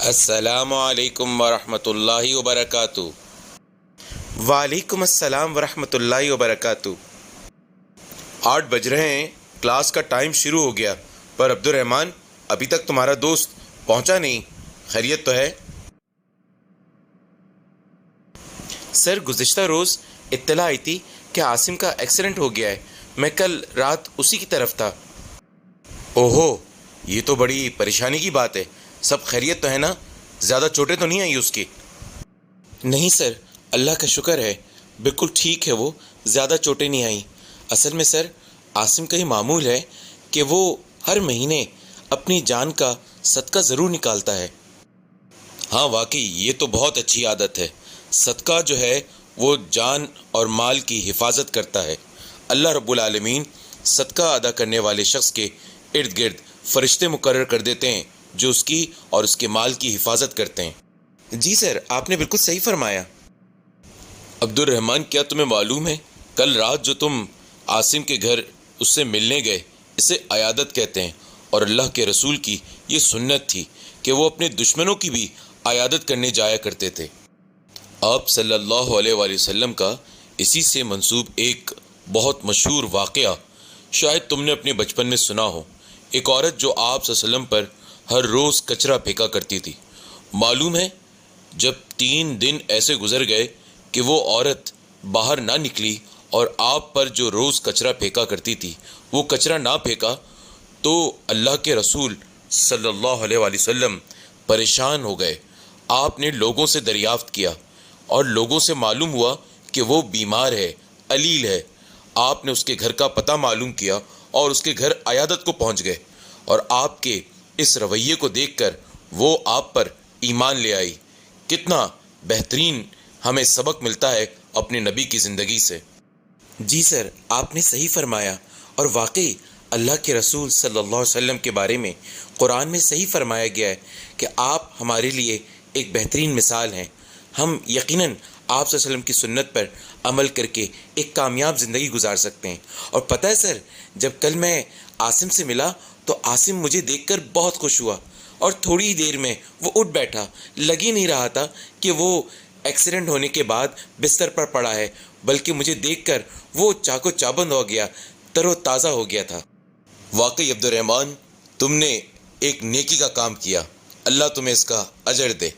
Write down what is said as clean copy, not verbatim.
السلام علیکم ورحمۃ اللہ وبرکاتہ۔ وعلیکم السلام ورحمۃ اللہ وبرکاتہ۔ 8 بج رہے ہیں، کلاس کا ٹائم شروع ہو گیا، پر عبد الرحمن ابھی تک تمہارا دوست پہنچا نہیں، خیریت تو ہے؟ سر گزشتہ روز اطلاع آئی تھی کہ عاصم کا ایکسیڈنٹ ہو گیا ہے، میں کل رات اسی کی طرف تھا۔ اوہو، یہ تو بڑی پریشانی کی بات ہے، سب خیریت تو ہے نا؟ زیادہ چوٹیں تو نہیں آئی اس کی؟ نہیں سر، اللہ کا شکر ہے، بالکل ٹھیک ہے، وہ زیادہ چوٹیں نہیں آئیں۔ اصل میں سر عاصم کا یہ معمول ہے کہ وہ ہر مہینے اپنی جان کا صدقہ ضرور نکالتا ہے۔ ہاں واقعی یہ تو بہت اچھی عادت ہے، صدقہ جو ہے وہ جان اور مال کی حفاظت کرتا ہے۔ اللہ رب العالمین صدقہ ادا کرنے والے شخص کے ارد گرد فرشتے مقرر کر دیتے ہیں جو اس کی اور اس کے مال کی حفاظت کرتے ہیں۔ جی سر، آپ نے بالکل صحیح فرمایا۔ عبد الرحمن، کیا تمہیں معلوم ہے کل رات جو تم عاصم کے گھر اس سے ملنے گئے، اسے عیادت کہتے ہیں، اور اللہ کے رسول کی یہ سنت تھی کہ وہ اپنے دشمنوں کی بھی عیادت کرنے جایا کرتے تھے۔ آپ صلی اللہ علیہ وآلہ وسلم کا اسی سے منسوب ایک بہت مشہور واقعہ شاید تم نے اپنے بچپن میں سنا ہو۔ ایک عورت جو آپ صلی اللہ علیہ وسلم پر ہر روز کچرا پھینکا کرتی تھی، معلوم ہے جب 3 دن ایسے گزر گئے کہ وہ عورت باہر نہ نکلی اور آپ پر جو روز کچرا پھینکا کرتی تھی وہ کچرا نہ پھینکا، تو اللہ کے رسول صلی اللہ علیہ وآلہ وسلم پریشان ہو گئے۔ آپ نے لوگوں سے دریافت کیا اور لوگوں سے معلوم ہوا کہ وہ بیمار ہے، علیل ہے۔ آپ نے اس کے گھر کا پتہ معلوم کیا اور اس کے گھر عیادت کو پہنچ گئے، اور آپ کے اس رویے کو دیکھ کر وہ آپ پر ایمان لے آئی۔ کتنا بہترین ہمیں سبق ملتا ہے اپنے نبی کی زندگی سے۔ جی سر، آپ نے صحیح فرمایا، اور واقعی اللہ کے رسول صلی اللہ علیہ وسلم کے بارے میں قرآن میں صحیح فرمایا گیا ہے کہ آپ ہمارے لیے ایک بہترین مثال ہیں۔ ہم یقیناً آپ صلی اللہ علیہ وسلم کی سنت پر عمل کر کے ایک کامیاب زندگی گزار سکتے ہیں۔ اور پتہ ہے سر، جب کل میں عاصم سے ملا تو عاصم مجھے دیکھ کر بہت خوش ہوا، اور تھوڑی ہی دیر میں وہ اٹھ بیٹھا۔ لگ ہی نہیں رہا تھا کہ وہ ایکسیڈنٹ ہونے کے بعد بستر پر پڑا ہے، بلکہ مجھے دیکھ کر وہ چاق و چابند ہو گیا، تر و تازہ ہو گیا تھا۔ واقعی عبد الرحمن، تم نے ایک نیکی کا کام کیا، اللہ تمہیں اس کا اجر دے۔